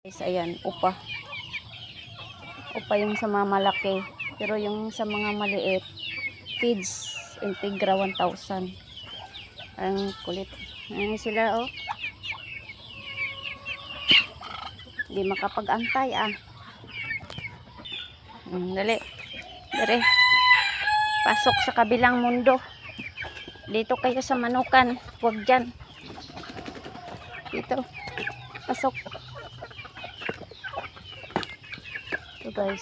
Guys, ayan, upa. Upa yung sa mga malaki. Pero yung sa mga maliit, feeds, Integra 1,000. Ang kulit. Ayan sila, oh. Hindi makapag-antay, ah. Dali. Dali. Pasok sa kabilang mundo. Dito kayo sa manukan. Huwag dyan. Dito. Pasok. Ito, guys.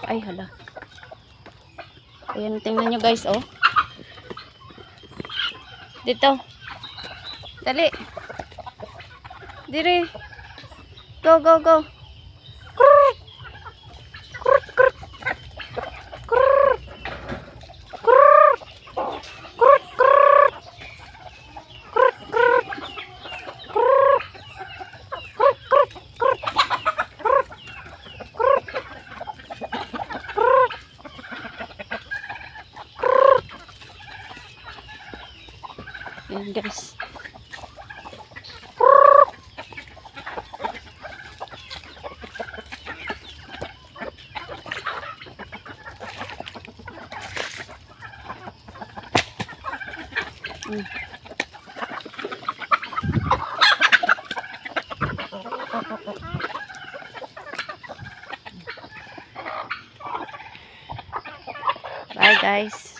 Ay, hala. Ayan, tingnan nyo, guys, oh. Dito. Dali. Dire. Go, go, go. Krrr. Krrr, krrr. Krrr. Krrr. Krrr, krrr. Krrr, krrr. Krrr. Krrr, krrr, krrr. Krrr. Krrr. Krrr. Ayan, guys. Bye, guys.